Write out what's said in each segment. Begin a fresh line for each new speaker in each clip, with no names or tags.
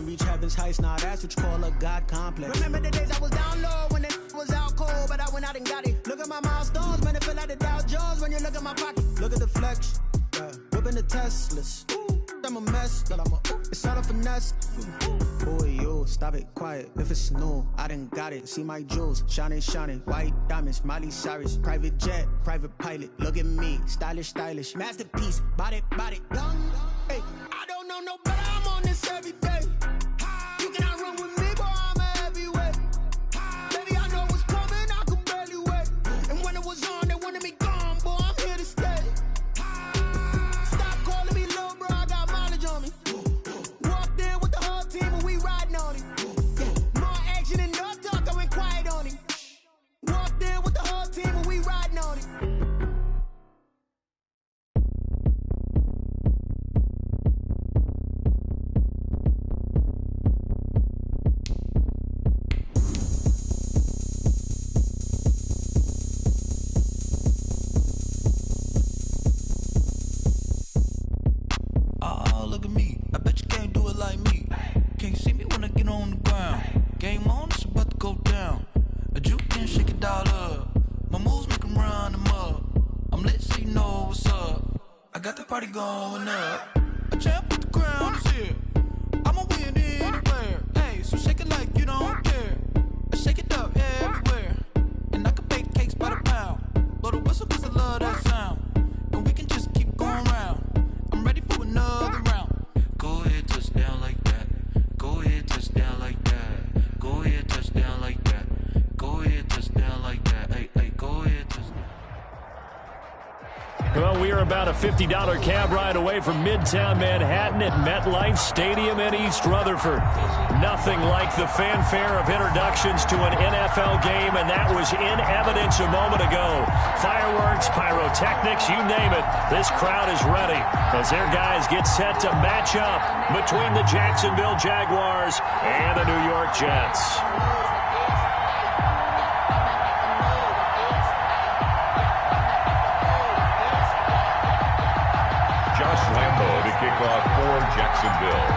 reach heaven's heights, now that's what you call a God complex. Remember the days I was down low when it was out cold, but I went out and got it. Look at my milestones, man, it feel like the Dow Jones when you look at my pocket. Look at the flex, whipping the Teslas. I'm a mess, but it's all a finesse. Boy, yo, stop it, quiet. If it's new, I done got it. See my jewels, shining, shining. White diamonds, Miley Cyrus. Private jet, private pilot. Look at me, stylish, stylish. Masterpiece, body, young. Hey, I don't know no better, I'm on this every day. You cannot run with me, boy, I'm a heavyweight. Baby, I know what's coming, I could barely wait. And when it was on, they wanted me gone, boy, I'm here to stay. Stop calling me little bro, I got mileage on me. Walked in with the whole team and we riding on it. More action and no talk, I went quiet on it. Walked in with the whole team and we riding on it.
Look at me, I bet you can't do it like me. Can't see me when I get on the ground. Game on, it's about to go down. A juke and shake it all up. My moves make 'em run them up. I'm lit so you know what's up. I got the party going up. A champ with the crown is here. I'ma win anywhere. Hey, so shake it like you don't care. I shake it up everywhere. And I can bake cakes by the pound. Blow the whistle 'cause I love that sound. And we can just keep going round. I'm ready for another round. Go ahead, touch down like that. Go ahead, touch down like that. Go ahead, touch down like that. Go ahead, touch down like that. Hey, go ahead, touch down.
Well, we are about a $50 cab ride away from Midtown Manhattan at MetLife Stadium in East Rutherford. Nothing like the fanfare of introductions to an NFL game, and that was in evidence a moment ago. Fireworks, pyrotechnics, you name it. This crowd is ready as their guys get set to match up between the Jacksonville Jaguars and the New York Jets.
Kick off for Jacksonville.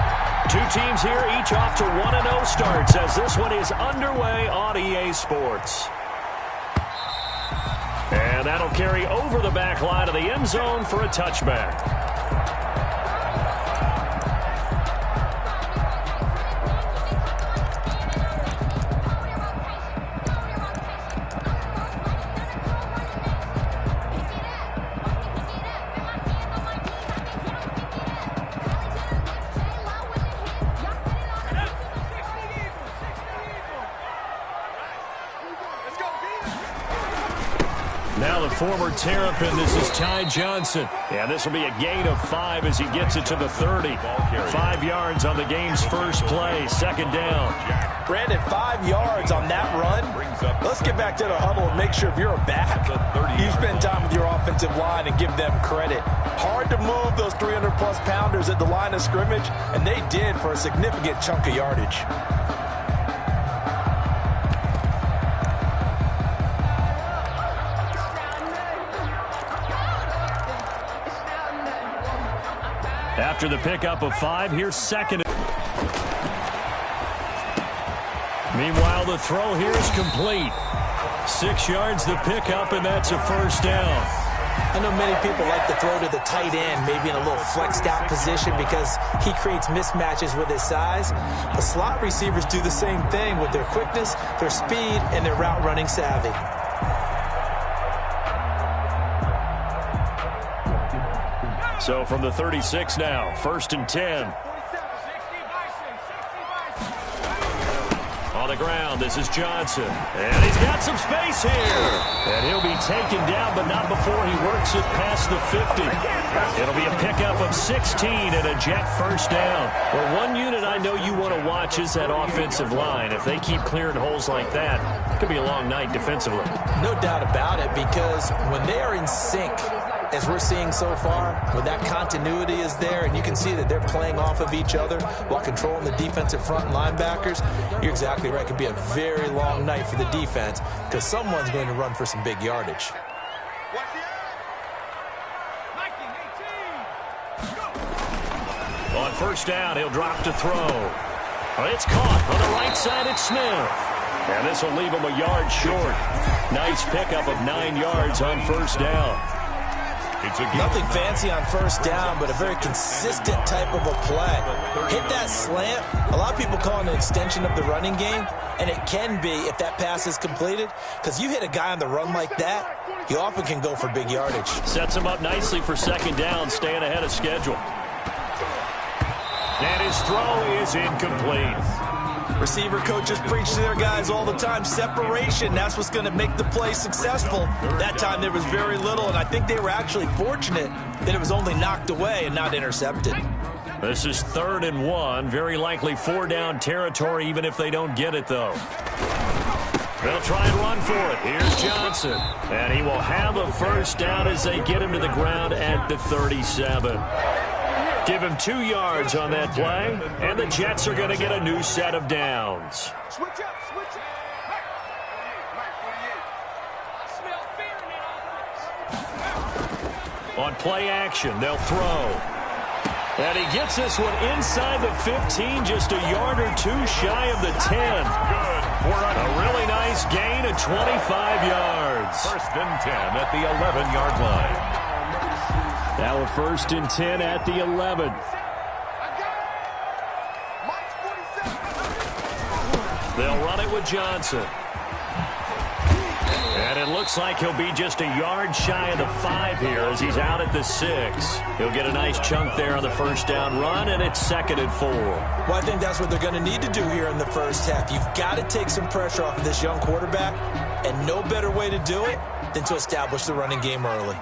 Two teams here, each off to 1-0 starts as this one is underway on EA Sports. And that'll carry over the back line of the end zone for a touchback. Now the former Terrapin, this is Ty Johnson. And this will be a gain of 5 as he gets it to the 30. 5 yards on the game's first play, second down.
Brandon, 5 yards on that run. Let's get back to the huddle and make sure if you're a back, you spend time with your offensive line and give them credit. Hard to move those 300-plus pounders at the line of scrimmage, and they did for a significant chunk of yardage.
After the pickup of 5, here's second. Meanwhile, the throw here is complete. 6 yards the pickup, and that's a first down.
I know many people like to throw to the tight end, maybe in a little flexed out position because he creates mismatches with his size. The slot receivers do the same thing with their quickness, their speed, and their route running savvy.
So from the 36 now, 1st and 10. On the ground, this is Johnson. And he's got some space here. And he'll be taken down, but not before he works it past the 50. It'll be a pickup of 16 and a Jet first down. Well, one unit I know you want to watch is that offensive line. If they keep clearing holes like that, it could be a long night defensively.
No doubt about it, because when they are in sync, as we're seeing so far, when that continuity is there and you can see that they're playing off of each other while controlling the defensive front linebackers, you're exactly right. It could be a very long night for the defense because someone's going to run for some big yardage.
On first down, he'll drop to throw. It's caught on the right side. It's Smith. And this will leave him a yard short. Nice pickup of 9 yards on first down.
Nothing fancy on first down, but a very consistent type of a play. Hit that slant. A lot of people call it an extension of the running game, and it can be if that pass is completed, because you hit a guy on the run like that, you often can go for big yardage.
Sets him up nicely for second down, staying ahead of schedule. And his throw is incomplete.
Receiver coaches preach to their guys all the time. Separation, that's what's going to make the play successful. That time there was very little, and I think they were actually fortunate that it was only knocked away and not intercepted.
This is 3rd and 1. Very likely 4-down territory, even if they don't get it, though. They'll try and run for it. Here's Johnson. And he will have a first down as they get him to the ground at the 37. Give him 2 yards on that play, and the Jets are going to get a new set of downs. On play action, they'll throw. And he gets this one inside the 15, just a yard or 2 shy of the 10. A really nice gain of 25 yards.
1st and 10 at the 11-yard line.
Now a 1st and 10 at the 11. They'll run it with Johnson. And it looks like he'll be just a yard shy of the 5 here as he's out at the 6. He'll get a nice chunk there on the first down run, and it's 2nd and 4.
Well, I think that's what they're going to need to do here in the first half. You've got to take some pressure off of this young quarterback, and no better way to do it than to establish the running game early.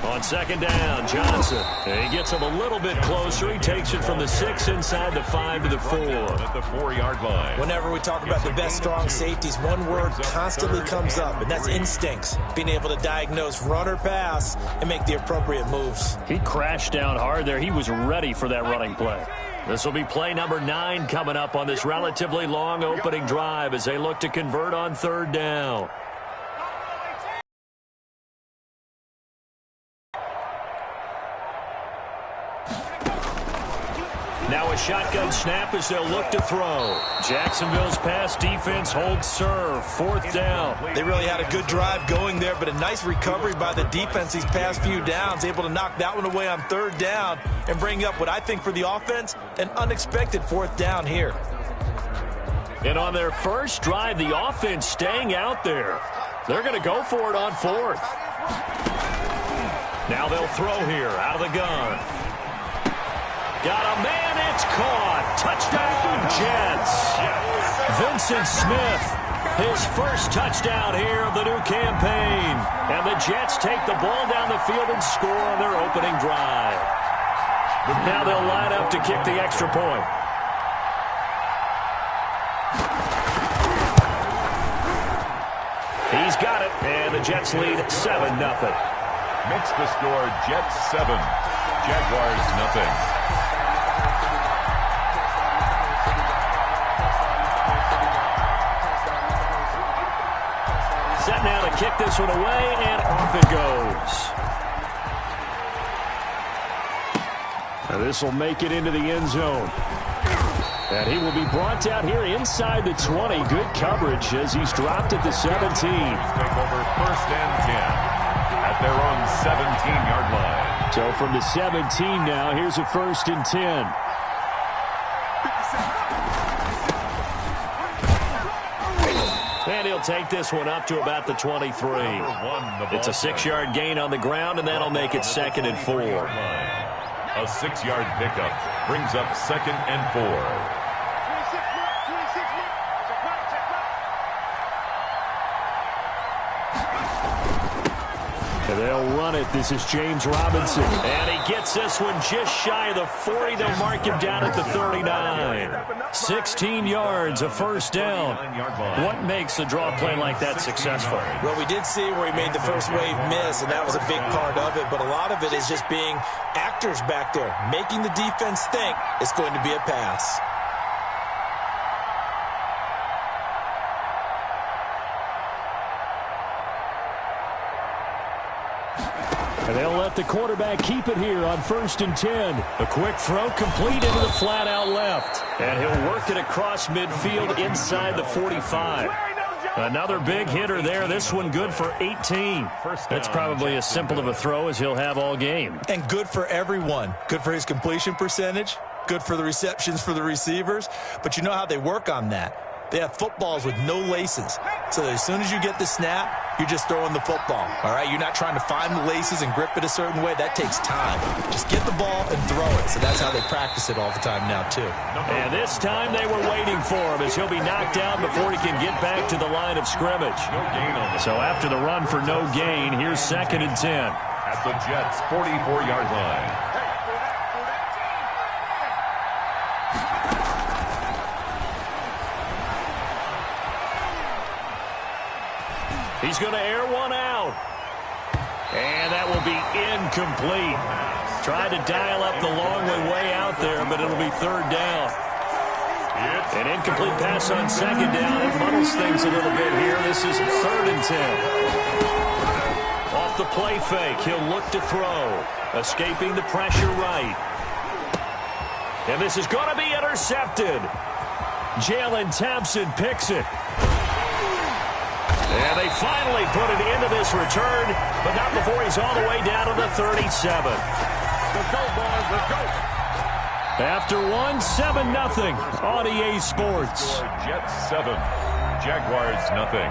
On second down, Johnson. And he gets him a little bit closer. He takes it from the 6 inside the 5 to the 4.
At the 4-yard line.
Whenever we talk about the best strong safeties, one word constantly comes up, and that's instincts. Being able to diagnose run or pass and make the appropriate moves.
He crashed down hard there. He was ready for that running play. This will be play number 9 coming up on this relatively long opening drive as they look to convert on 3rd down. Now a shotgun snap as they'll look to throw. Jacksonville's pass defense holds serve. 4th down.
They really had a good drive going there, but a nice recovery by the defense these past few downs. Able to knock that one away on 3rd down and bring up what I think for the offense, an unexpected 4th down here.
And on their first drive, the offense staying out there. They're going to go for it on 4th. Now they'll throw here out of the gun. Got a man, it's caught. Touchdown, Jets. Vincent Smith, his first touchdown here of the new campaign. And the Jets take the ball down the field and score on their opening drive. Now they'll line up to kick the extra point. He's got it, and the Jets lead 7-0.
Makes the score Jets 7, Jaguars nothing.
Set now to kick this one away, and off it goes. Now this will make it into the end zone. And he will be brought down here inside the 20. Good coverage as he's dropped at the 17.
Take over 1st and 10 at their own 17-yard line.
So from the 17 now, here's a 1st and 10. And he'll take this one up to about the 23. It's a 6-yard gain on the ground, and that'll make it 2nd and 4.
A 6-yard pickup brings up 2nd and 4.
And they'll run it. This is James Robinson. And he gets this one just shy of the 40. They'll mark him down at the 39. 16 yards, a 1st down. What makes a draw play like that successful?
Well, we did see where he made the first wave miss, and that was a big part of it. But a lot of it is just being actors back there, making the defense think it's going to be a pass.
And they'll let let the quarterback keep it here on 1st and 10. A quick throw complete into the flat out left. And he'll work it across midfield inside the 45. Another big hitter there. This one good for 18. That's probably as simple of a throw as he'll have all game.
And good for everyone. Good for his completion percentage. Good for the receptions for the receivers. But you know how they work on that. They have footballs with no laces. So that as soon as you get the snap, you're just throwing the football. All right? You're not trying to find the laces and grip it a certain way. That takes time. Just get the ball and throw it. So that's how they practice it all the time now, too.
And this time they were waiting for him as he'll be knocked down before he can get back to the line of scrimmage. So after the run for no gain, here's 2nd and 10.
At the Jets' 44-yard line.
He's going to air one out. And that will be incomplete. Tried to dial up the long way out there, but it'll be 3rd down. An incomplete pass on 2nd down. It muddles things a little bit here. This is 3rd and 10. Off the play fake, he'll look to throw. Escaping the pressure right. And this is going to be intercepted. Jalen Thompson picks it. And they finally put it into this return, but not before he's all the way down to the 37.
Let's go, boys. Let's go.
After 1-7-0 on EA Sports.
Jets 7, Jaguars nothing.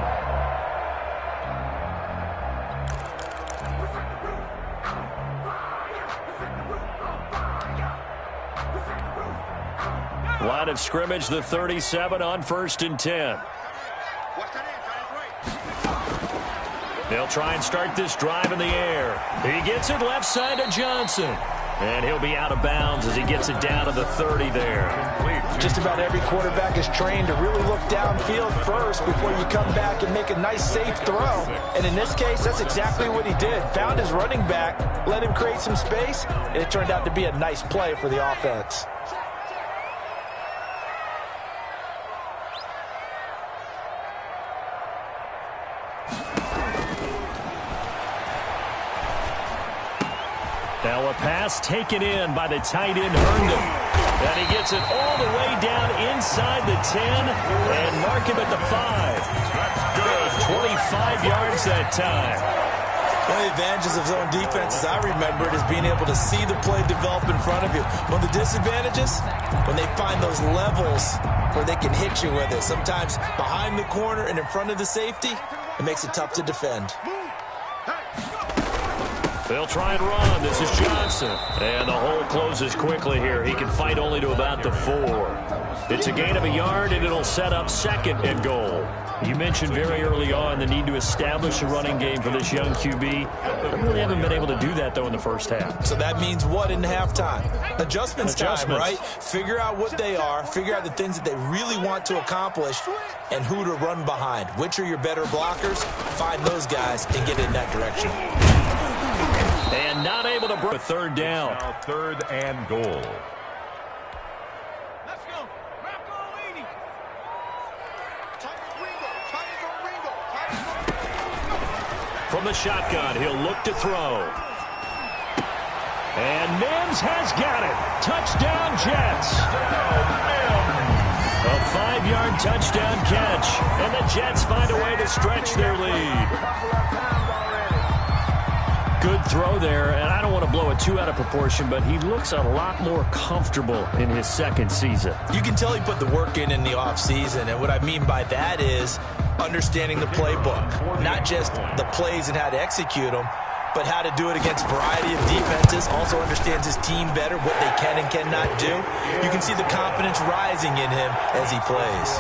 Line of scrimmage, the 37 on 1st and 10. They'll try and start this drive in the air. He gets it left side to Johnson. And he'll be out of bounds as he gets it down to the 30 there.
Just about every quarterback is trained to really look downfield first before you come back and make a nice, safe throw. And in this case, that's exactly what he did. Found his running back, let him create some space, and it turned out to be a nice play for the offense.
Now a pass taken in by the tight end Herndon. And he gets it all the way down inside the 10 and mark him at the 5. Good. 25 yards that time.
One of the advantages of zone defense, as I remember it, is being able to see the play develop in front of you. One of the disadvantages, when they find those levels where they can hit you with it. Sometimes behind the corner and in front of the safety, it makes it tough to defend.
They'll try and run. This is Johnson. And the hole closes quickly here. He can fight only to about the 4. It's a gain of a yard, and it'll set up 2nd and goal. You mentioned very early on the need to establish a running game for this young QB. They really haven't been able to do that, though, in the first half.
So that means what in halftime? Adjustments time, right? Figure out what they are, figure out the things that they really want to accomplish, and who to run behind. Which are your better blockers? Find those guys and get in that direction.
And not able to break a 3rd down.
Now 3rd and goal.
Let's go.
From the shotgun, he'll look to throw. And Mims has got it. Touchdown, Jets. A 5-yard touchdown catch. And the Jets find a way to stretch their lead. Good throw there, and I don't want to blow it too out of proportion, but he looks a lot more comfortable in his 2nd season.
You can tell he put the work in the offseason, and what I mean by that is understanding the playbook. Not just the plays and how to execute them, but how to do it against a variety of defenses. Also understands his team better, what they can and cannot do. You can see the confidence rising in him as he plays.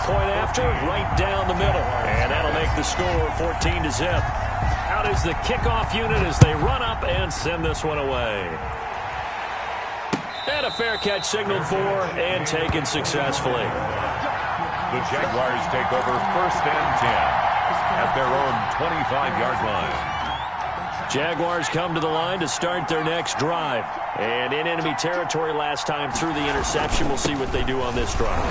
Point after, right down the middle. And that'll make the score 14-0. Out is the kickoff unit as they run up and send this one away. And a fair catch signaled for and taken successfully.
The Jaguars take over 1st and 10 at their own 25-yard line.
Jaguars come to the line to start their next drive. And in enemy territory last time through the interception. We'll see what they do on this drive.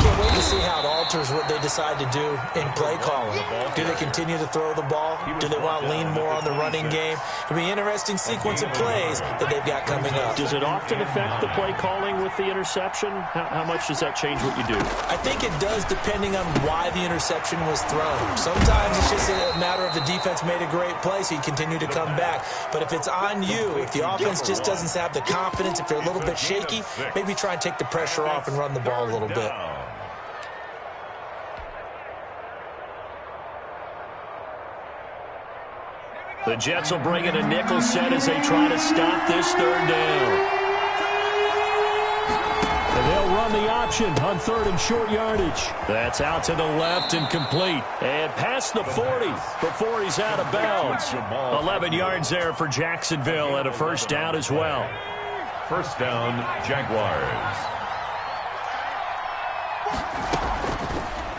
Can't wait to see how it alters what they decide to do in play calling. Do they continue to throw the ball? Do they want to lean more on the running game? It'll be an interesting sequence of plays that they've got coming up.
Does it often affect the play calling with the interception? How much does that change what you do?
I think it does, depending on why the interception was thrown. Sometimes it's just a matter of the defense made a great play, so you continue to come back. But if it's on you, if the offense just doesn't have the confidence, if they're a little bit shaky, maybe try and take the pressure off and run the ball a little bit.
The Jets will bring in a nickel set as they try to stop this third down.
And they'll run the option on third and short yardage.
That's out to the left and complete. And past the 40 before he's out of bounds. 11 yards there for Jacksonville and a first down as well.
First down, Jaguars.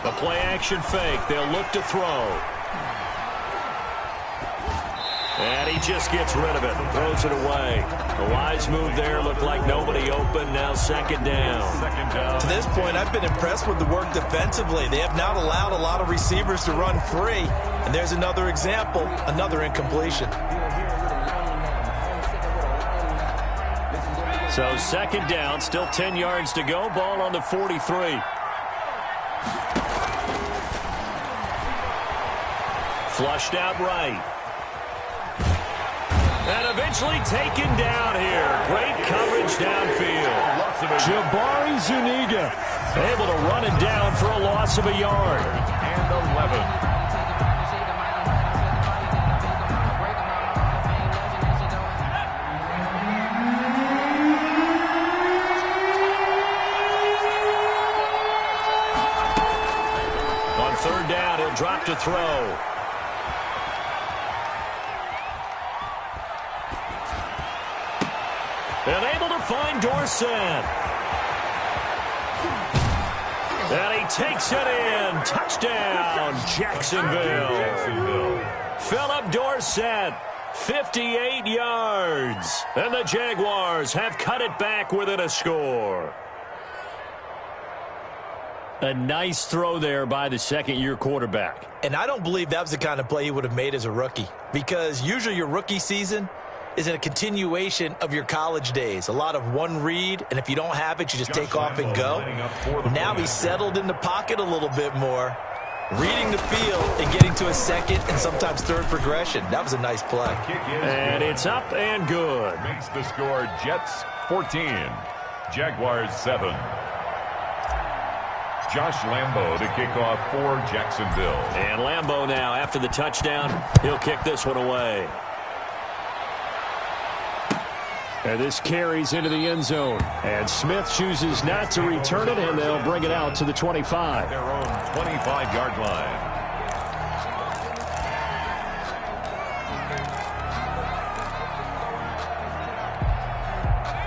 The play action fake. They'll look to throw. And he just gets rid of it. Throws it away. A wise move there. Looked like nobody open. Now second down.
To this point, I've been impressed with the work defensively. They have not allowed a lot of receivers to run free. And there's another example, another incompletion.
So second down, still 10 yards to go. Ball on the 43. Flushed out right. And eventually taken down here. Great coverage downfield.
Jabari Zuniga
able to run him down for a loss of a yard.
And 11.
On third down, he'll drop to throw. And able to find Dorsett. And he takes it in. Touchdown, Jacksonville. Philip Dorsett, 58 yards. And the Jaguars have cut it back within a score. A nice throw there by the second-year quarterback.
And I don't believe that was the kind of play he would have made as a rookie. Because usually your rookie season is a continuation of your college days. A lot of one read, and if you don't have it, you just take off and go. Now he's settled in the pocket a little bit more, reading the field and getting to a second and sometimes third progression. That was a nice play.
And it's up and good.
Makes the score Jets 14, Jaguars 7. Josh Lambo to kick off for Jacksonville.
And Lambo now, after the touchdown, he'll kick this one away.
And this carries into the end zone. And Smith chooses not to return it, and they'll bring it out to the 25.
Their own 25-yard line.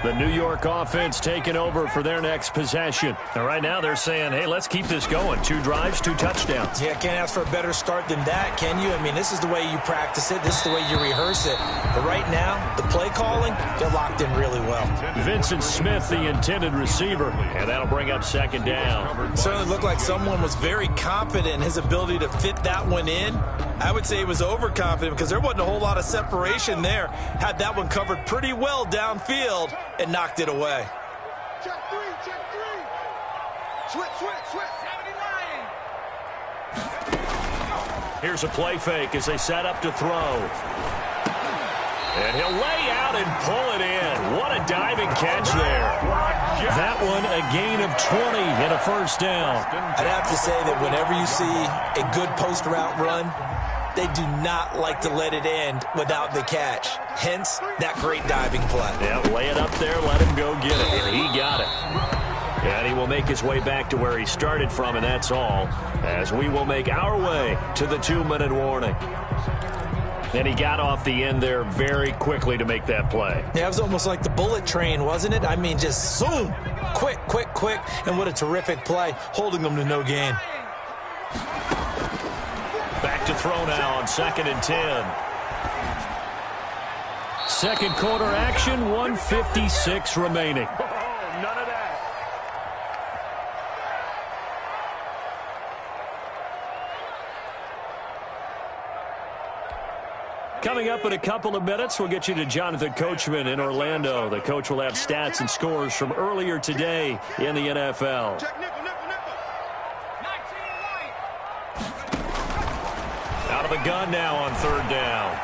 The New York offense taking over for their next possession. And right now they're saying, hey, let's keep this going. 2 drives, 2 touchdowns.
Yeah, can't ask for a better start than that, can you? I mean, this is the way you practice it. This is the way you rehearse it. But right now, the play calling, they're locked in really well.
Vincent Smith, the intended receiver. And that'll bring up second down.
It certainly looked like someone was very confident in his ability to fit that one in. I would say he was overconfident because there wasn't a whole lot of separation there. Had that one covered pretty well downfield and knocked it away.
Check three. Switch. 79.
Here's a play fake as they set up to throw. And he'll lay out and pull it in. What a diving catch there. That one a gain of 20 and a first down.
I'd have to say that whenever you see a good post route run, they do not like to let it end without the catch. Hence, that great diving play.
Yeah, lay it up there, let him go get it, and he got it. And he will make his way back to where he started from, and that's all, as we will make our way to the 2-minute warning. And he got off the end there very quickly to make that play.
Yeah, it was almost like the bullet train, wasn't it? I mean, just zoom, quick, and what a terrific play, holding them to no gain.
Back to throw now on 2nd and 10. Second quarter action, 1:56 remaining.
Oh, none of that.
Coming up in a couple of minutes, we'll get you to Jonathan Coachman in Orlando. The coach will have stats and scores from earlier today in the NFL. Out of the gun now on third down.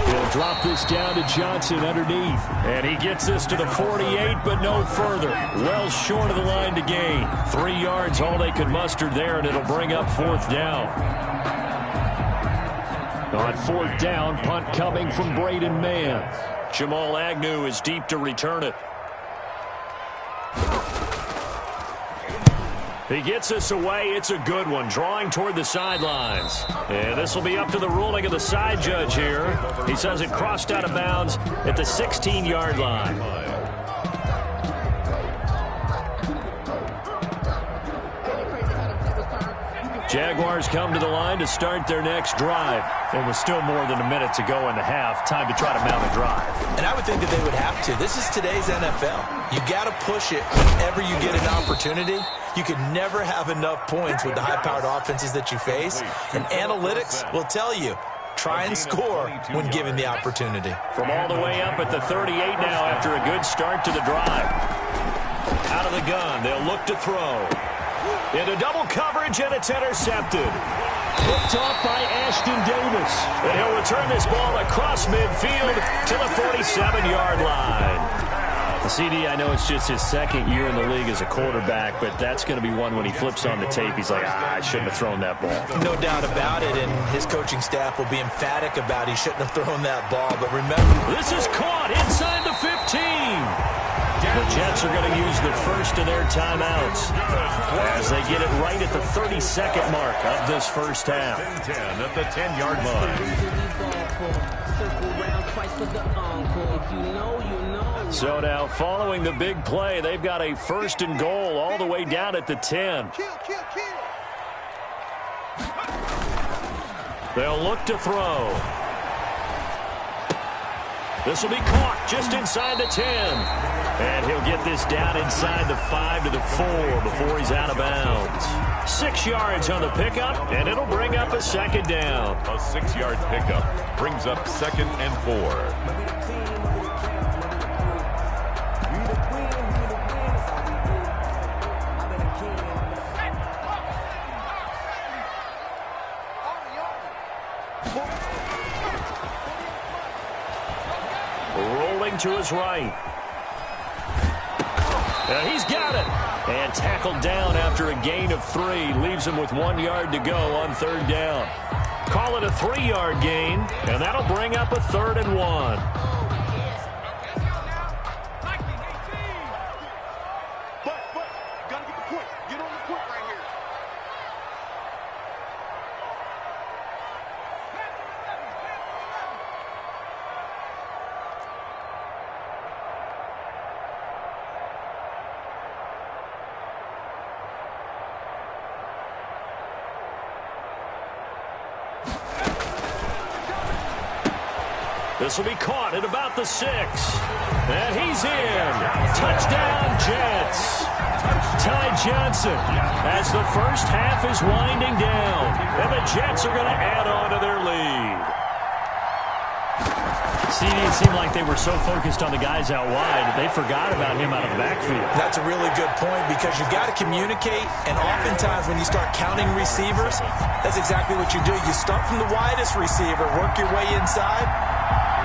He'll drop this down to Johnson underneath. And he gets this to the 48, but no further. Well short of the line to gain. 3 yards, all they could muster there, and it'll bring up fourth down. On fourth down, punt coming from Braden Mann. Jamal Agnew is deep to return it. He gets this away. It's a good one, drawing toward the sidelines. And this will be up to the ruling of the side judge here. He says it crossed out of bounds at the 16-yard line. Jaguars come to the line to start their next drive. There was still more than a minute to go in the half. Time to try to mount a drive.
And I would think that they would have to. This is today's NFL. You got to push it whenever you get an opportunity. You can never have enough points with the high-powered offenses that you face. And analytics will tell you, try and score when given the opportunity.
From all the way up at the 38 now after a good start to the drive. Out of the gun, they'll look to throw. Into double coverage, and it's intercepted. Picked off by Ashton Davis. And he'll return this ball across midfield to the 47-yard line. CD, I know it's just his second year in the league as a quarterback, but that's going to be one when he flips on the tape. He's like, I shouldn't have thrown that ball.
No doubt about it, and his coaching staff will be emphatic about he shouldn't have thrown that ball. But remember,
this is caught inside the 15. The Jets are going to use the first of their timeouts as they get it right at the 32nd mark of this first half.
10 at the 10-yard line.
So now following the big play, they've got a first and goal all the way down at the 10. They'll look to throw. This will be caught just inside the 10. And he'll get this down inside the 5 to the 4 before he's out of bounds. 6 yards on the pickup, and it'll bring up a second down.
A 6-yard pickup brings up 2nd and 4.
Rolling to his right. He's got it. And tackled down after a gain of 3. Leaves him with 1 yard to go on third down. Call it a 3-yard gain, and that'll bring up a 3rd and 1.
Gotta get the point. Get on the point right here.
This will be caught at about the 6. And he's in. Touchdown, Jets. Ty Johnson as the first half is winding down. And the Jets are going to add on to their lead. CD, it seemed like they were so focused on the guys out wide, they forgot about him out of the backfield.
That's a really good point because you've got to communicate, and oftentimes when you start counting receivers, that's exactly what you do. You start from the widest receiver, work your way inside.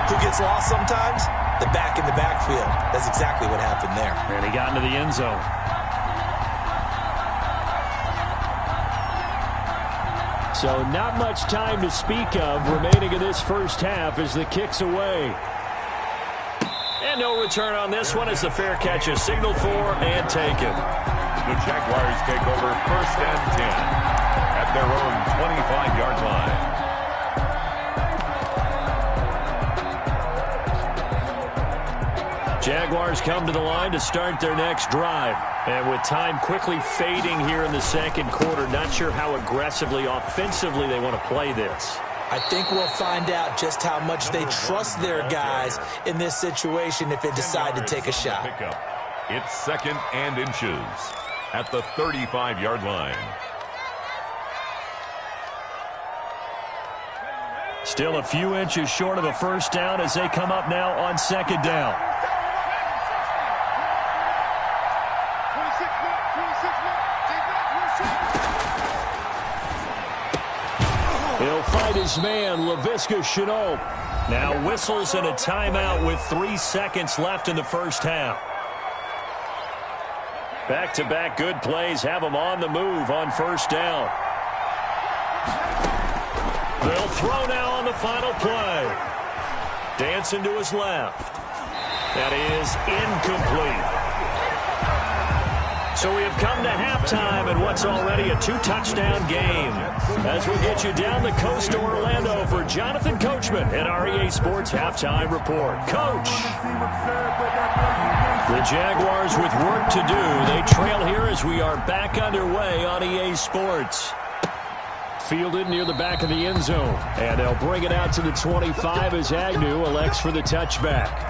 Who gets lost sometimes? The back in the backfield. That's exactly what happened there.
And he got into the end zone. So not much time to speak of remaining in this first half as the kick's away. And no return on this one as the fair catch is signaled for and taken.
The Jaguars take over 1st and 10 at their own 25-yard line.
Jaguars come to the line to start their next drive. And with time quickly fading here in the second quarter, not sure how aggressively, offensively they want to play this.
I think we'll find out just how much they trust their guys in this situation if they decide to take a shot.
It's 2nd and inches at the 35-yard line.
Still a few inches short of a first down as they come up now on 2nd down. He'll fight his man, Laviska Shenault. Now whistles and a timeout with 3 seconds left in the first half. Back-to-back good plays have them on the move on first down. They'll throw now on the final play. Dancing to his left. That is incomplete. So we have come to halftime in what's already a 2-touchdown game. As we get you down the coast to Orlando for Jonathan Coachman at our EA Sports Halftime Report. Coach. The Jaguars with work to do. They trail here as we are back underway on EA Sports. Fielded near the back of the end zone. And they'll bring it out to the 25 as Agnew elects for the touchback.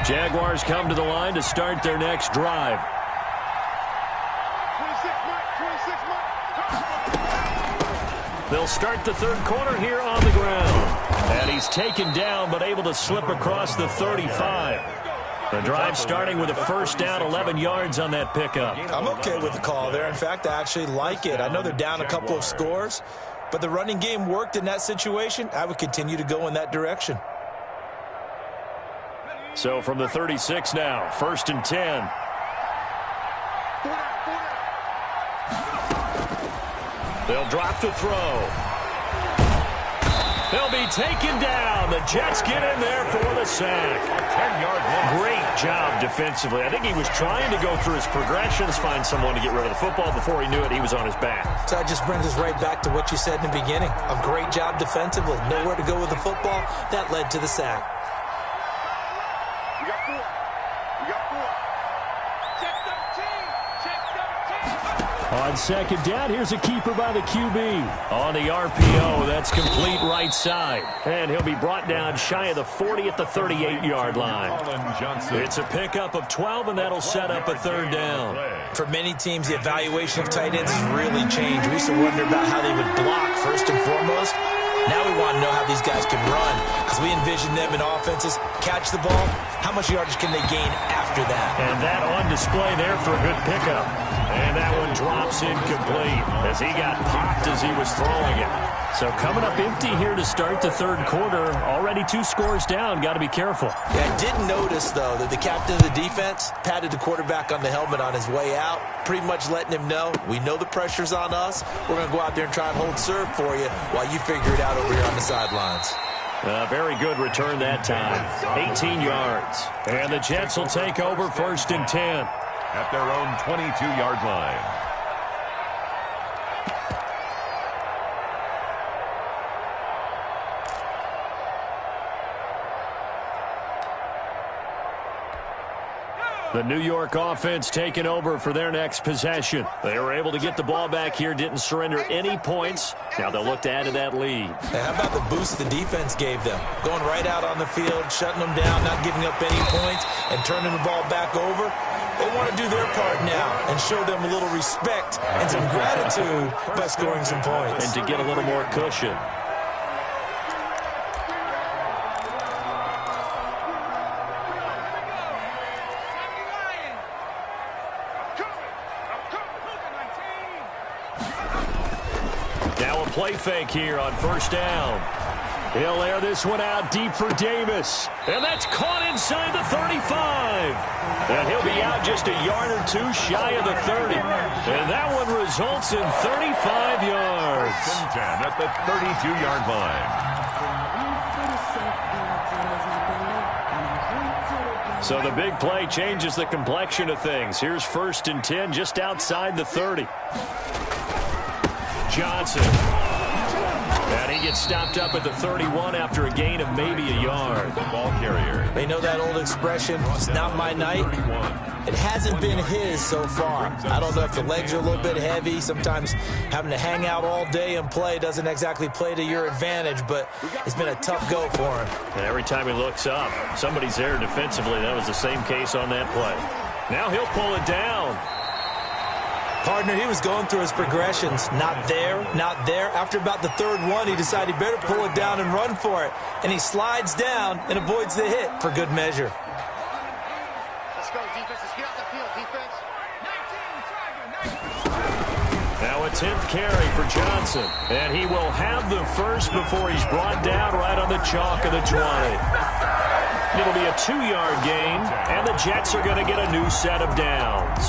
Jaguars come to the line to start their next drive. They'll start the third quarter here on the ground. And he's taken down but able to slip across the 35. The drive starting with a first down, 11 yards on that pickup.
I'm okay with the call there. In fact, I actually like it. I know they're down a couple of scores, but the running game worked in that situation. I would continue to go in that direction.
So from the 36 now, 1st and 10. They'll drop the throw. They'll be taken down. The Jets get in there for the sack.
10-yard loss.
Great job defensively. I think he was trying to go through his progressions, find someone to get rid of the football. Before he knew it, he was on his back.
So that just brings us right back to what you said in the beginning. A great job defensively. Nowhere to go with the football. That led to the sack.
On 2nd down, here's a keeper by the QB. On the RPO, that's complete right side. And he'll be brought down shy of the 40 at the 38-yard line. It's a pickup of 12, and that'll set up a 3rd down.
For many teams, the evaluation of tight ends has really changed. We used to wonder about how they would block first and foremost. Now we want to know how these guys can run, because we envision them in offenses catch the ball. How much yardage can they gain after that?
And that on display there for a good pickup. And that one drops incomplete as he got popped as he was throwing it. So coming up empty here to start the 3rd quarter. Already 2 scores down. Got to be careful.
Yeah, I did notice, though, that the captain of the defense patted the quarterback on the helmet on his way out, pretty much letting him know, we know the pressure's on us. We're going to go out there and try and hold serve for you while you figure it out over here on the sidelines.
Very good return that time. 18 yards. And the Jets will take over 1st and 10.
At their own 22-yard line.
The New York offense taking over for their next possession. They were able to get the ball back here, didn't surrender any points. Now they'll look to add to that lead.
Hey, how about the boost the defense gave them? Going right out on the field, shutting them down, not giving up any points, and turning the ball back over. They want to do their part now and show them a little respect and some gratitude by scoring some points.
And to get a little more cushion. Now a play fake here on 1st down. He'll air this one out deep for Davis. And that's caught inside the 35. And he'll be out just a yard or 2 shy of the 30. And that one results in 35 yards.
10 at the 32-yard line.
So the big play changes the complexion of things. Here's 1st and 10 just outside the 30. Johnson. And he gets stopped up at the 31 after a gain of maybe a yard.
The ball carrier.
They know that old expression, it's not my night. It hasn't been his so far. I don't know if the legs are a little bit heavy. Sometimes having to hang out all day and play doesn't exactly play to your advantage, but it's been a tough go for him.
And every time he looks up, somebody's there defensively. That was the same case on that play. Now he'll pull it down.
Partner, he was going through his progressions. Not there, not there. After about the third one, he decided he better pull it down and run for it. And he slides down and avoids the hit for good measure.
Let's go, defense. Let's get out the field, defense. 19,
Now a 10th carry for Johnson. And he will have the first before he's brought down right on the chalk of the 20. It'll be a 2-yard gain, and the Jets are going to get a new set of downs.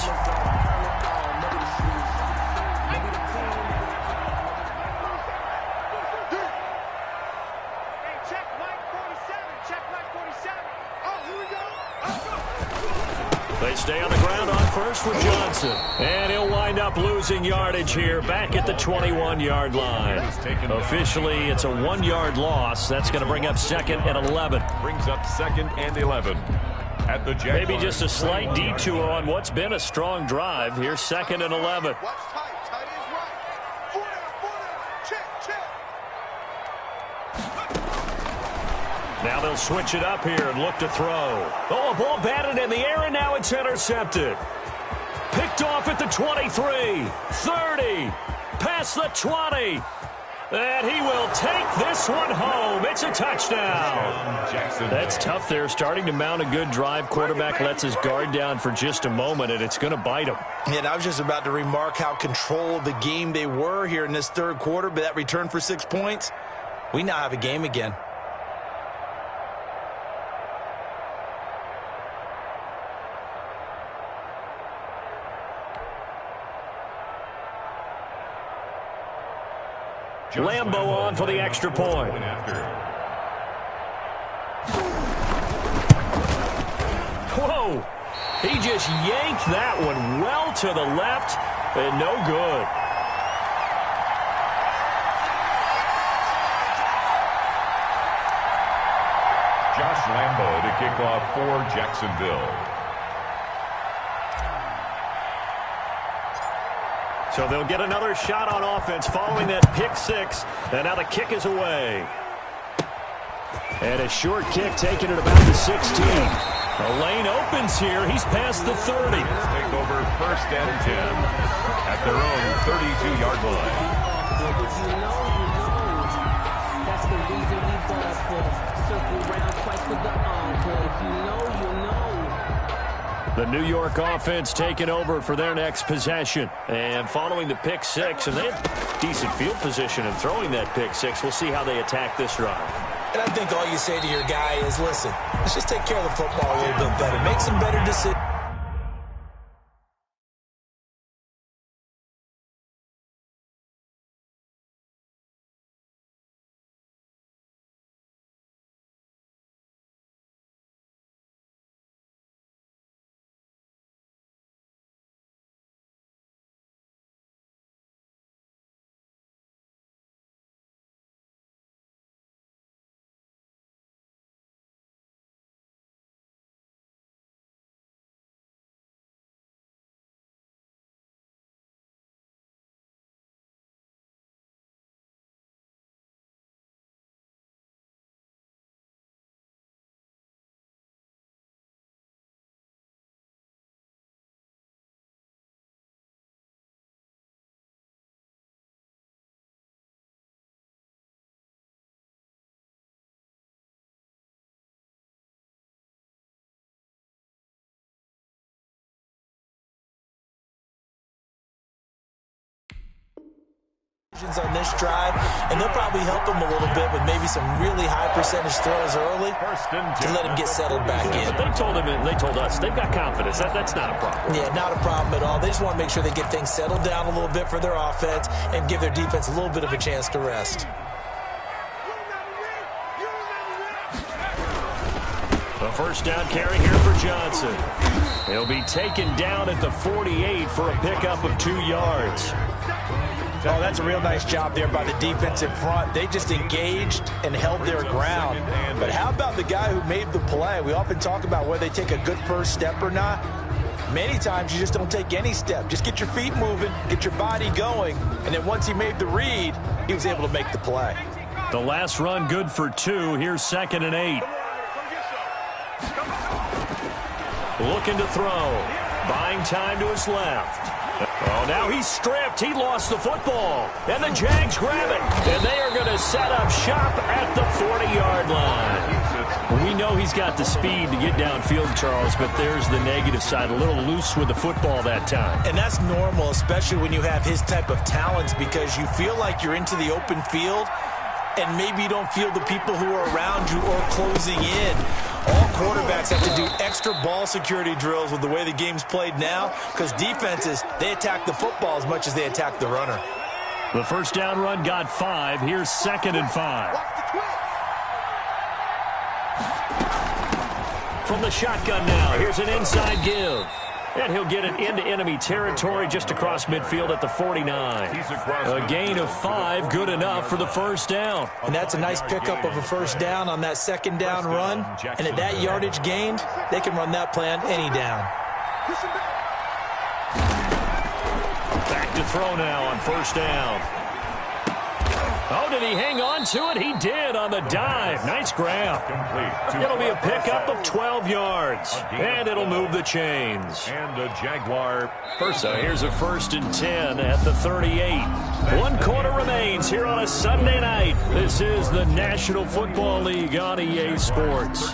They stay on the ground on first with Johnson. And he'll wind up losing yardage here back at the 21-yard line. Officially, it's a 1-yard loss. That's going to bring up 2nd and 11.
Brings up 2nd and 11. At the Jags.
Maybe just a slight detour on what's been a strong drive. Here's 2nd and 11.
watch tight. Tight is right. 4 down. Check, check.
Now they'll switch it up here and look to throw. Oh, a ball batted in the air, and now it's intercepted. Picked off at the 23, 30, past the 20. And he will take this one home. It's a touchdown. That's tough there, starting to mount a good drive. Quarterback lets his guard down for just a moment, and it's going to bite him.
And I was just about to remark how controlled the game they were here in this third quarter, but that return for 6 points, we now have a game again.
Lambo on for the extra point. Whoa! He just yanked that one well to the left, and no good.
Josh Lambo to kick off for Jacksonville.
So they'll get another shot on offense following that pick 6. And now the kick is away. And a short kick taken at about the 16. The lane opens here. He's past the 30.
Take over 1st and 10 at their own 32-yard line.
If you know, that's the reason we ball for. Circle around twice with the encore. If you know, you know.
The New York offense taking over for their next possession. And following the pick 6, and they have decent field position in throwing that pick 6. We'll see how they attack this drive.
And I think all you say to your guy is, listen, let's just take care of the football a little bit better. Make some better decisions. On this drive, and they'll probably help him a little bit with maybe some really high percentage throws early to let him get settled back in.
But they told us they've got confidence. That's not a problem.
Yeah, not a problem at all. They just want to make sure they get things settled down a little bit for their offense and give their defense a little bit of a chance to rest.
A first down carry here for Johnson. He'll be taken down at the 48 for a pickup of 2 yards.
Oh, that's a real nice job there by the defensive front. They just engaged and held their ground. But how about the guy who made the play? We often talk about whether they take a good first step or not. Many times you just don't take any step. Just get your feet moving, get your body going, and then once he made the read, he was able to make the play.
The last run good for 2. Here's 2nd and 8. Looking to throw. Buying time to his left. Oh, now he's stripped. He lost the football. And the Jags grab it. And they are going to set up shop at the 40-yard line. We know he's got the speed to get downfield, Charles, but there's the negative side. A little loose with the football that time.
And that's normal, especially when you have his type of talents, because you feel like you're into the open field, and maybe you don't feel the people who are around you or closing in. All quarterbacks have to do extra ball security drills with the way the game's played now, because defenses, they attack the football as much as they attack the runner.
The first down run got 5. Here's 2nd and 5. From the shotgun now, here's an inside give. And he'll get it into enemy territory just across midfield at the 49. A gain of 5, good enough for the first down.
And that's a nice pickup of a first down on that second down run. And at that yardage gained, they can run that play on any down.
Back to throw now on first down. Oh, did he hang on to it? He did on the dive. Nice grab. It'll be a pickup of 12 yards. And it'll move the chains.
And a Jaguar first.
So here's a 1st and 10 at the 38. 1 quarter remains here on a Sunday night. This is the National Football League on EA Sports.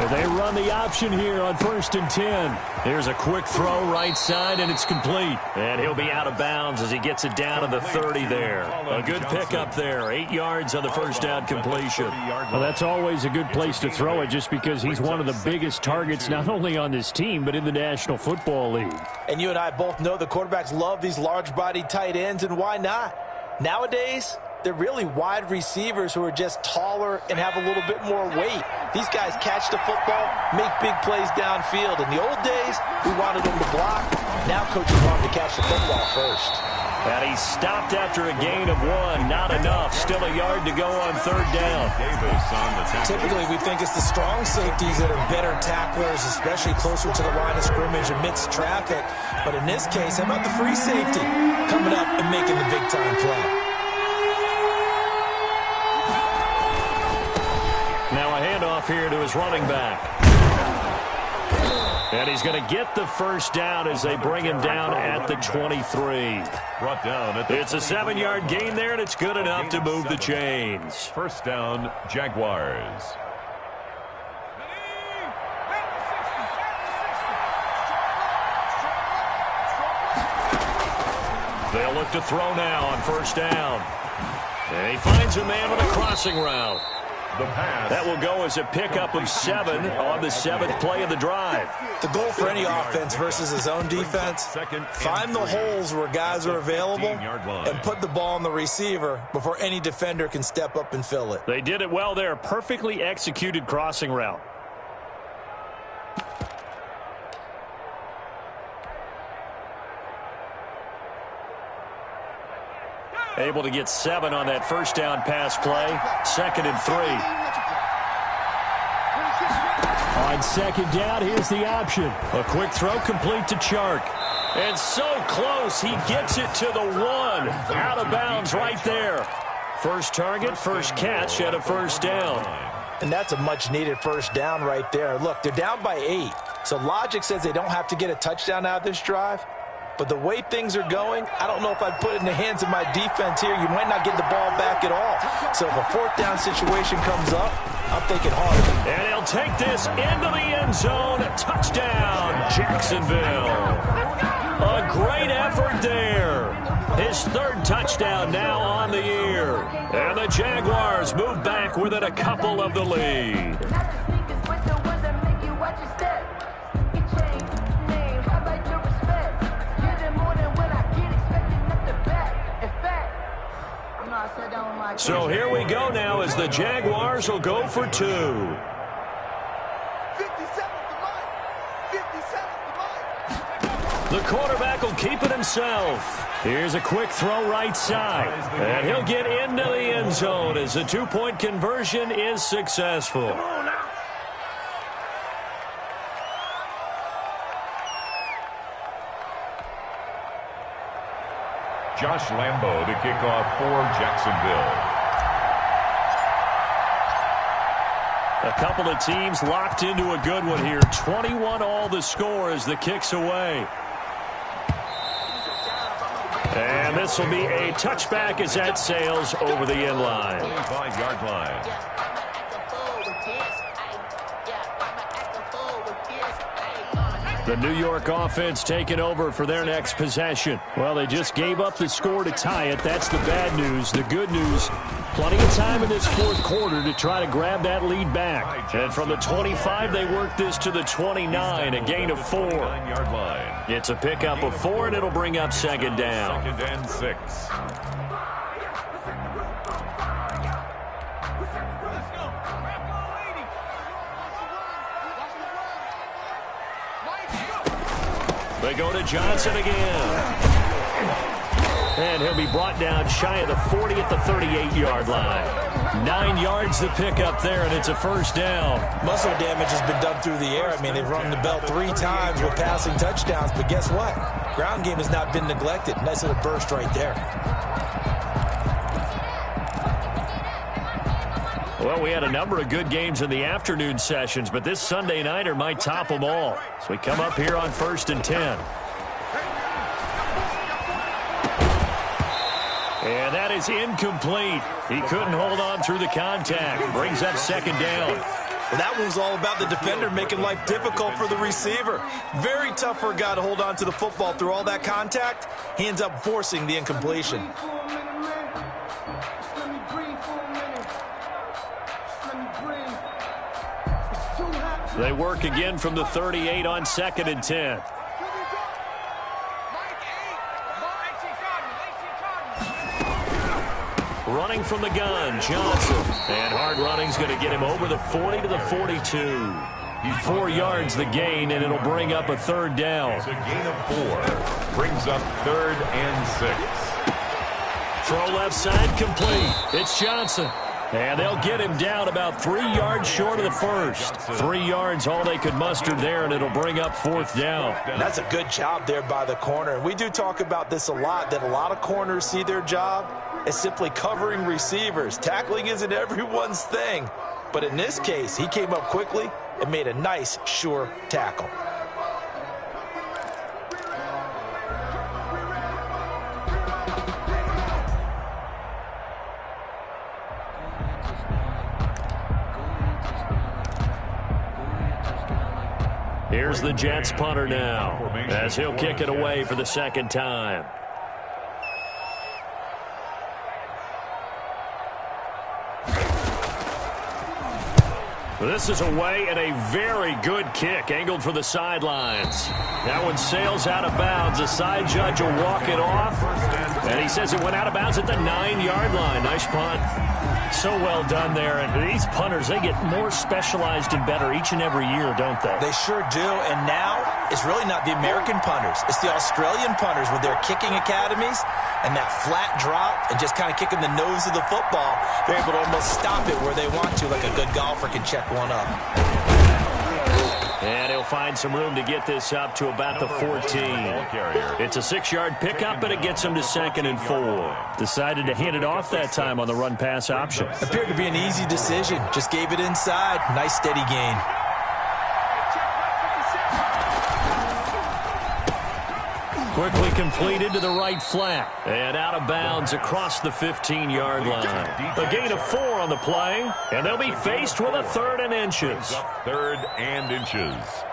They run the option here on 1st and 10. There's a quick throw right side, and it's complete. And he'll be out of bounds as he gets it down to the 30 there. A good pickup there. 8 yards on the first down completion. Well, that's always a good place to throw it just because he's one of the biggest targets not only on this team but in the National Football League.
And you and I both know the quarterbacks love these large-bodied tight ends, and why not? Nowadays, they're really wide receivers who are just taller and have a little bit more weight. These guys catch the football, make big plays downfield. In the old days, we wanted them to block. Now coaches want them to catch the football first.
And he stopped after a gain of 1. Not enough. Still a yard to go on 3rd down.
Typically, we think it's the strong safeties that are better tacklers, especially closer to the line of scrimmage amidst traffic. But in this case, how about the free safety coming up and making the big-time play?
Now a handoff here to his running back. And he's going to get the first down as they bring him down at the 23.
Brought down at the
It's a 7-yard gain there, and it's good enough to move the chains.
First down, Jaguars.
They'll look to throw now on first down. And he finds a man with a crossing route. That will go as a pickup of 7 on the 7th play of the drive.
The goal for any offense versus his own defense, find the holes where guys are available and put the ball on the receiver before any defender can step up and fill it.
They did it well there. Perfectly executed crossing route. Able to get 7 on that first down pass play. 2nd and 3. On 2nd down, here's the option. A quick throw complete to Chark. And so close, he gets it to the 1. Out of bounds right there. First target, first catch, and a first down.
And that's a much-needed first down right there. Look, they're down by 8. So logic says they don't have to get a touchdown out of this drive. But the way things are going, I don't know if I'd put it in the hands of my defense here. You might not get the ball back at all. So if a 4th down situation comes up, I'm thinking hard.
And he'll take this into the end zone. Touchdown, Jacksonville. A great effort there. His 3rd touchdown now on the year. And the Jaguars move back within a couple of the lead. So here we go now as the Jaguars will go for 2.
57 to mine. 57 to mine.
The quarterback will keep it himself. Here's a quick throw right side. And he'll get into the end zone as the 2-point conversion is successful.
Josh Lambo to kick off for Jacksonville.
A couple of teams locked into a good one here. 21 all the score as the kick's away. And this will be a touchback as that sails over the end line.
25-yard line.
The New York offense taking over for their next possession. Well, they just gave up the score to tie it. That's the bad news. The good news, plenty of time in this fourth quarter to try to grab that lead back. And from the 25, they work this to the 29, a gain of 4.
9-yard line.
It's a pickup of 4, and it'll bring up second down.
2nd and 6.
They go to Johnson again. And he'll be brought down shy of the 40 at the 38-yard line. 9 yards to pick up there, and it's a first down.
Muscle damage has been done through the air. I mean, they've rung the bell 3 times with passing touchdowns, but guess what? Ground game has not been neglected. Nice little burst right there.
Well, we had a number of good games in the afternoon sessions, but this Sunday nighter might top them all. So we come up here on 1st and 10. And that is incomplete. He couldn't hold on through the contact. Brings up second down.
Well, that one was all about the defender making life difficult for the receiver. Very tough for a guy to hold on to the football through all that contact. He ends up forcing the incompletion.
They work again from the 38 on 2nd and 10. Running from the gun, Johnson. And hard running's going to get him over the 40 to the 42. 4 yards the gain, and it'll bring up a 3rd down.
It's a gain of 4. Brings up 3rd and 6.
Throw left side complete. It's Johnson. And they'll get him down about 3 yards short of the first. 3 yards all they could muster there, and it'll bring up 4th down.
That's a good job there by the corner. And we do talk about this a lot, that a lot of corners see their job as simply covering receivers. Tackling isn't everyone's thing. But in this case, he came up quickly and made a nice, sure tackle.
Here's the Jets punter now, as he'll kick it away for the 2nd time. This is away and a very good kick, angled for the sidelines. That one sails out of bounds. The side judge will walk it off, and he says it went out of bounds at the 9-yard line. Nice punt. So well done there. And these punters, they get more specialized and better each and every year, don't they?
They sure do. And now it's really not the American punters. It's the Australian punters with their kicking academies and that flat drop and just kind of kicking the nose of the football. They're able to almost stop it where they want to, like a good golfer can check one up.
And he'll find some room to get this up to about the 14. It's a 6-yard pickup, but it gets him to 2nd and 4. Decided to hand it off that time on the run-pass option.
Appeared to be an easy decision. Just gave it inside. Nice steady gain.
Quickly completed to the right flat. And out of bounds across the 15-yard line. A gain of 4 on the play, and they'll be faced with a 3rd and inches.
3rd and inches.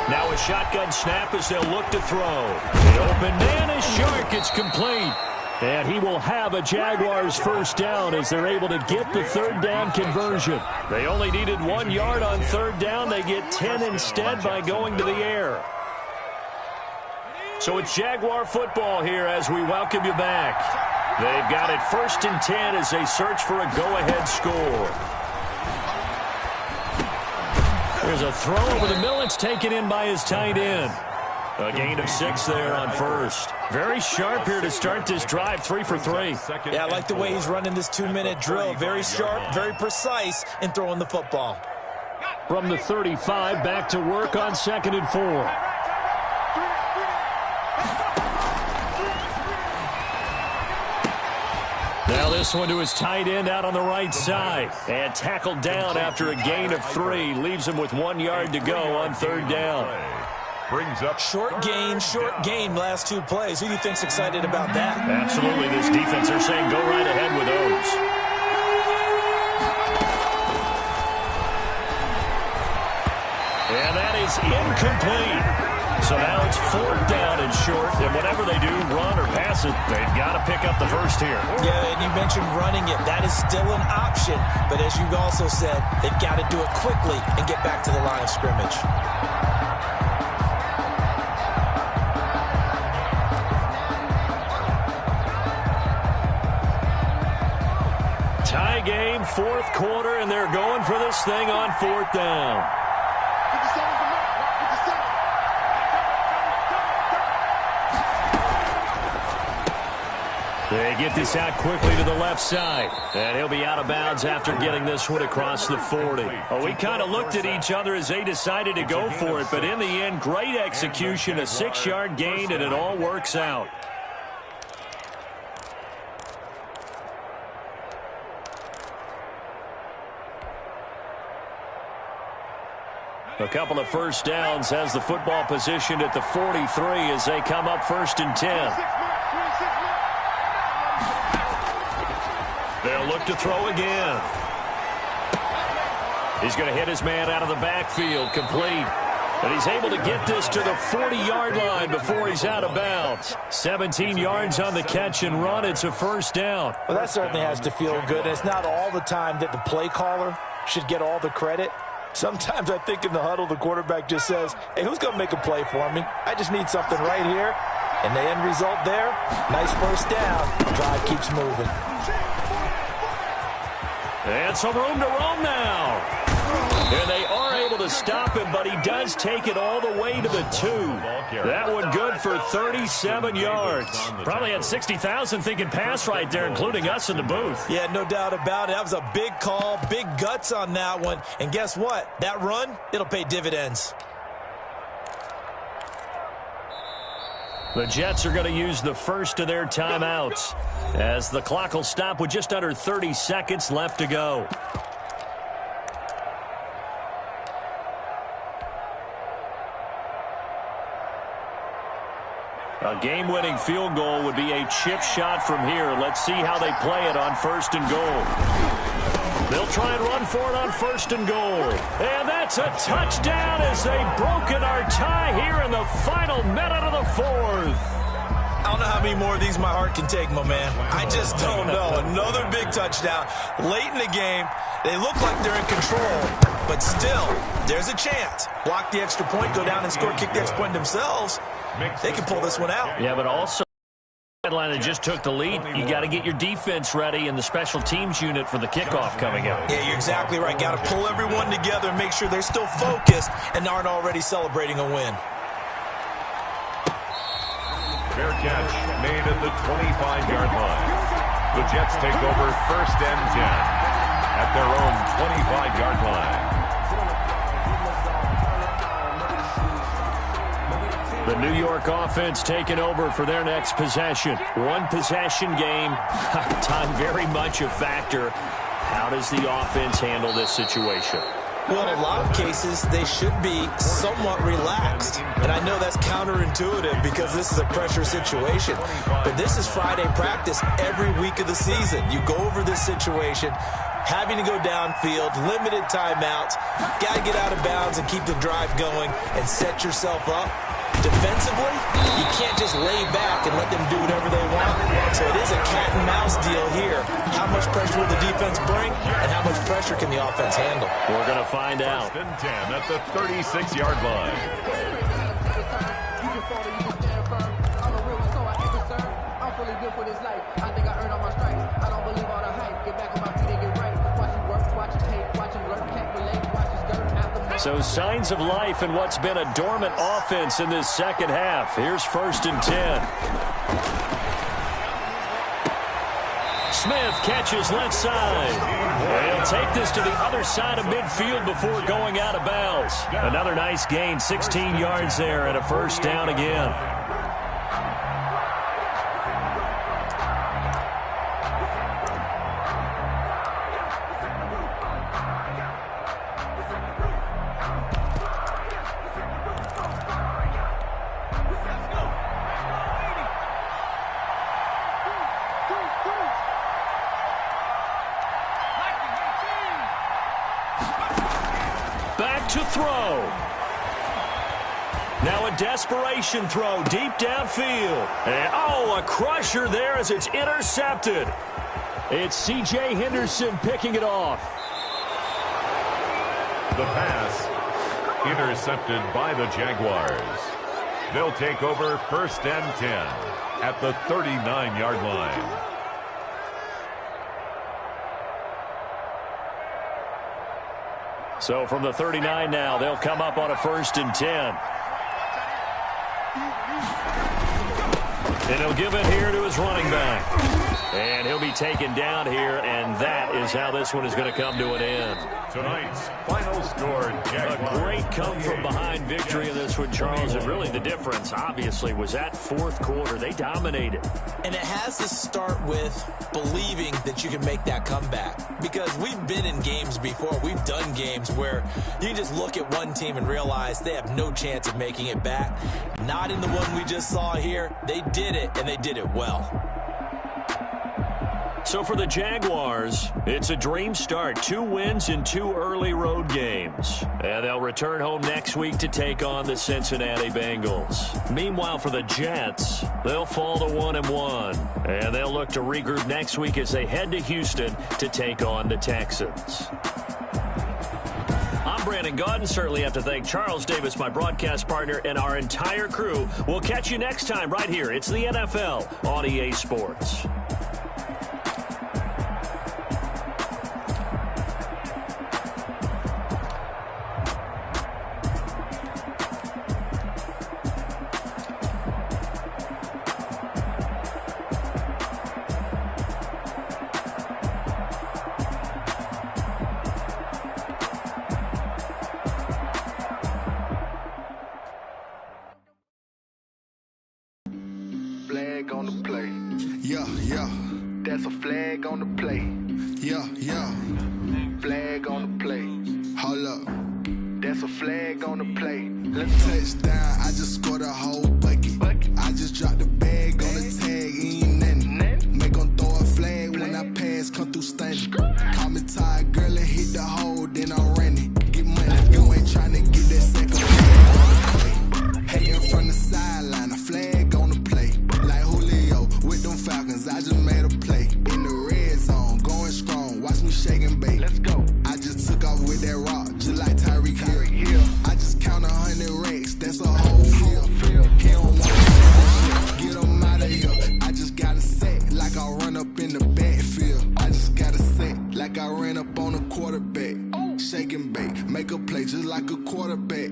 Now a shotgun snap as they'll look to throw. The open man is Shark. It's complete. And he will have a Jaguars first down as they're able to get the third down conversion. They only needed 1 yard on third down. They get 10 instead by going to the air. So it's Jaguar football here as we welcome you back. They've got it 1st and 10 as they search for a go-ahead score. There's a throw over the middle. It's taken in by his tight end. A gain of 6 there on first. Very sharp here to start this drive, 3 for 3.
Yeah, I like the way he's running this 2-minute drill. Very sharp, very precise in throwing the football.
From the 35, back to work on 2nd and 4. Now this one to his tight end out on the right side. And tackled down after a gain of 3. Leaves him with 1 yard to go on third down.
Brings up
short gain last 2 plays. Who do you think's excited about that?
Absolutely. This defense, they're saying go right ahead with those. And that is incomplete. So now it's 4th down and short, and whatever they do, run or pass it, they've got to pick up the first here.
Yeah, and you mentioned running it. That is still an option, but as you also said, they've got to do it quickly and get back to the line of scrimmage.
Tie game, 4th quarter, and they're going for this thing on 4th down. They get this out quickly to the left side. And he'll be out of bounds after getting this one across the 40. Well, we kind of looked at each other as they decided to go for it. But in the end, great execution, a 6-yard gain, and it all works out. A couple of first downs has the football positioned at the 43 as they come up 1st and 10. They'll look to throw again. He's going to hit his man out of the backfield, complete. And he's able to get this to the 40-yard line before he's out of bounds. 17 yards on the catch and run. It's a first down.
Well, that certainly has to feel good. And it's not all the time that the play caller should get all the credit. Sometimes I think in the huddle, the quarterback just says, hey, who's going to make a play for me? I just need something right here. And the end result there, nice first down. The drive keeps moving.
And some room to roam now. And they are able to stop him, but he does take it all the way to the 2. That one good for 37 yards. Probably had 60,000 thinking pass right there, including us in the booth.
Yeah, no doubt about it. That was a big call, big guts on that one. And guess what? That run, it'll pay dividends.
The Jets are going to use the first of their timeouts as the clock will stop with just under 30 seconds left to go. A game-winning field goal would be a chip shot from here. Let's see how they play it on 1st and goal. They'll try and run for it on 1st and goal. And that's a touchdown as they've broken our tie here in the final minute of the 4th.
I don't know how many more of these my heart can take, my man. I just don't know. Another big touchdown late in the game. They look like they're in control, but still, there's a chance. Block the extra point, go down and score, kick the extra point themselves. They can pull this one out.
Yeah, but also, Atlanta just took the lead. You got to get your defense ready and the special teams unit for the kickoff coming up.
Yeah, you're exactly right. Got to pull everyone together and make sure they're still focused and aren't already celebrating a win.
Fair catch made at the 25-yard line. The Jets take over 1st and 10 at their own 25-yard line.
The New York offense taking over for their next possession. One possession game. Time very much a factor. How does the offense handle this situation?
Well, in a lot of cases, they should be somewhat relaxed. And I know that's counterintuitive because this is a pressure situation. But this is Friday practice every week of the season. You go over this situation, having to go downfield, limited timeouts, got to get out of bounds and keep the drive going and set yourself up defensively, you can't just lay back and let them do whatever they want. So it is a cat and mouse deal here. How much pressure will the defense bring, and how much pressure can the offense handle?
We're going to find out.
First and 10 at the 36-yard line.
So signs of life in what's been a dormant offense in this second half. Here's first and 10. Smith catches left side. He'll take this to the other side of midfield before going out of bounds. Another nice gain, 16 yards there, and a first down again. Back to throw. Now a desperation throw deep downfield. And, a crusher there as it's intercepted. It's C.J. Henderson picking it off.
The pass intercepted by the Jaguars. They'll take over first and 10 at the 39-yard line.
So from the 39 now, they'll come up on a first and 10. And he'll give it here to his running back. And he'll be taken down here, and that is how this one is going to come to an end.
Tonight's final score, Jaguars.
A great come-from-behind victory in this one, Charles. And really the difference, obviously, was that fourth quarter. They dominated.
And it has to start with believing that you can make that comeback. Because we've been in games before. We've done games where you just look at one team and realize they have no chance of making it back. Not in the one we just saw here. They did it, and they did it well.
So for the Jaguars, it's a dream start. 2 wins in 2 early road games. And they'll return home next week to take on the Cincinnati Bengals. Meanwhile, for the Jets, they'll fall to 1-1. And they'll look to regroup next week as they head to Houston to take on the Texans. I'm Brandon Gotw. Certainly have to thank Charles Davis, my broadcast partner, and our entire crew. We'll catch you next time right here. It's the NFL on EA Sports.
Flag on the play. Yeah, yeah. That's a flag on the play. Yeah, yeah. Flag on the play. Hold up. That's a flag on the play. Let's touchdown. I just scored a whole bucket. I just dropped the bag on the tag. Ain't nothing. Make them throw a flag when I pass. Come through stunning. Call me tired, girl, and hit the hole. Then I'm running. Get money. You ain't trying to get that second flag. Hating from the sideline. A flag on the play. Like Julio with them Falcons. I just made a play. In the red zone. Going strong. Watch me shake and bake. Let's go. I just took off with that rock. Just like Tyreek Hill. I just count 100 racks. That's a whole field. He don't want to get him out of here. I just got a set like I run up in the backfield. I just got a set like I ran up on a quarterback. Shake and bake. Make a play just like a quarterback.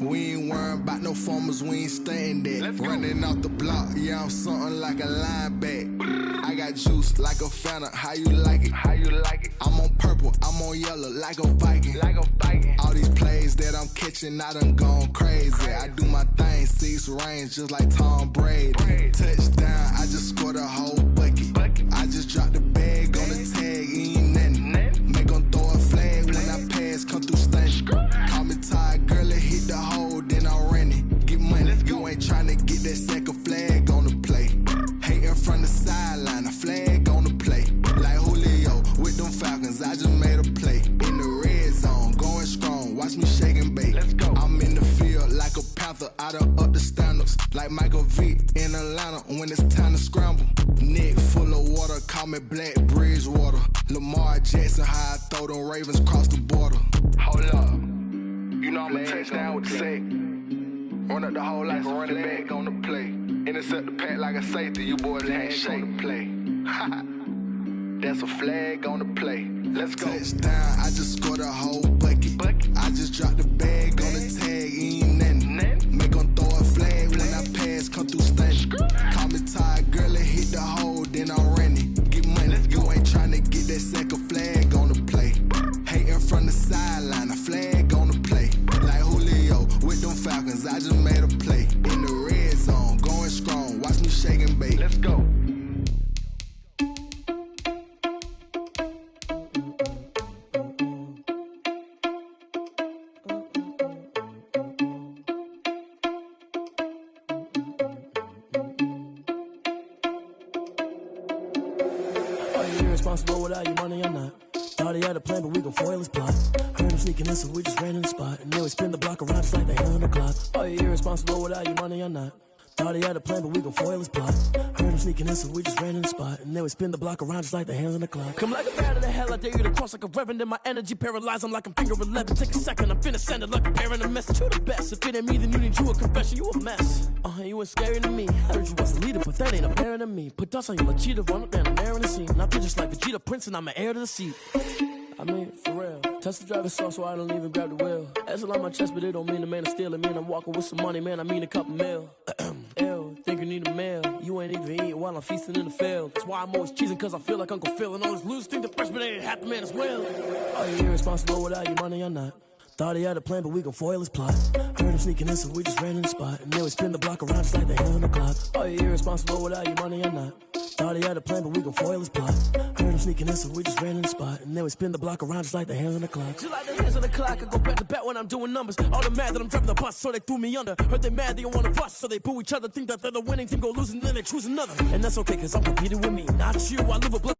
We ain't worrying about no formers, we ain't staying there. Running off the block, yeah, I'm something like a linebacker. I got juice like a Fanta, how you like it? How you like it? I'm on purple, I'm on yellow, like a Viking. Like a Viking. All these plays that I'm catching, I done gone crazy. I do my thing, 6 range, just like Tom Brady. Touchdown, I just scored a whole bucket. I just dropped the bag on the tag, ain't nothing. Make them throw a flag when I pass, come through stunning. Call me tired, girl, and hit the hole, then I'm running. Get money, you ain't trying to get that second flag on the play. Hating from the sideline, a flag on the play. Like Julio with them Falcons, I just made a play. In the red zone, going strong, watch me shake and bake. I'm in the field like a panther, I done up the style. ice water. Lamar Jackson, how I throw them Ravens across the border. Hold up. You know I'm a touchdown with the sack. Run up the hole like a running back on the play. Intercept the pack like a safety. You boys ain't on the play. That's a flag on the play. Let's go. Touchdown, I just scored a whole bucket. I just dropped the bag on the tag, ain't nothing. Make them throw a flag when I pass, come through stunning. Call me tired, girl, and hit the hole, then I'm running. Get money, you ain't trying to get that second flag on the play. Hating from the sideline, a flag on the play. Like Julio with them Falcons, I just made a play. In the red zone, going strong, watch me shake and bake. Let's go.
Responsible without your money or not. Thought he had a plan, but we gon' foil his plot. Heard him sneaking in, so we just ran in the spot. And then we spin the block around just like the hell on the clock. Are you irresponsible without your money or not? Thought he had a plan, but we gon' foil his plot. Heard him sneaking in, so we just ran in the spot. And then we spin the block around just like the hands on the clock. Come like a bat of the hell, I dare you to cross like a reverend. And my energy paralyzed, I'm like I'm finger 11. Take a second, I'm finna send it like a parent a message. You the best, if it ain't me, then you need you a confession. You a mess, you ain't scary to me. Heard you was a leader, but that ain't apparent to me. Put dust on you like cheetah, run up and I'm there in the scene. Now I'm just like Vegeta Prince and I'm an heir to the seat. I mean, for real. Touch the driver's sauce so I don't even grab the wheel. That's on my chest, but it don't mean the man is stealing. Man, I'm walking with some money, man, I mean a couple mil. Ew, think you need a meal. You ain't even eating while I'm feasting in the field. That's why I'm always cheesing, cause I feel like Uncle Phil. And all those losers think the freshman ain't half the man as well. Are you irresponsible without your money or not? Thought he had a plan, but we gon' foil his plot. Heard him sneaking in, so we just ran in the spot. And then we spin the block around just like the hell on the clock. Are you irresponsible without your money or not? Thought he had a plan, but we gon' foil his plot. Heard him sneaking in, so we just ran in the spot. And then we spin the block around just like the hands on the clock. Just like the hands on the clock, I go back to back when I'm doing numbers. All the mad that I'm driving the bus, so they threw me under. Heard they mad, they don't wanna bust, so they boo each other. Think that they're the winning team, go lose, and then they choose another. And that's okay, cause I'm competing with me, not you. I live a blood.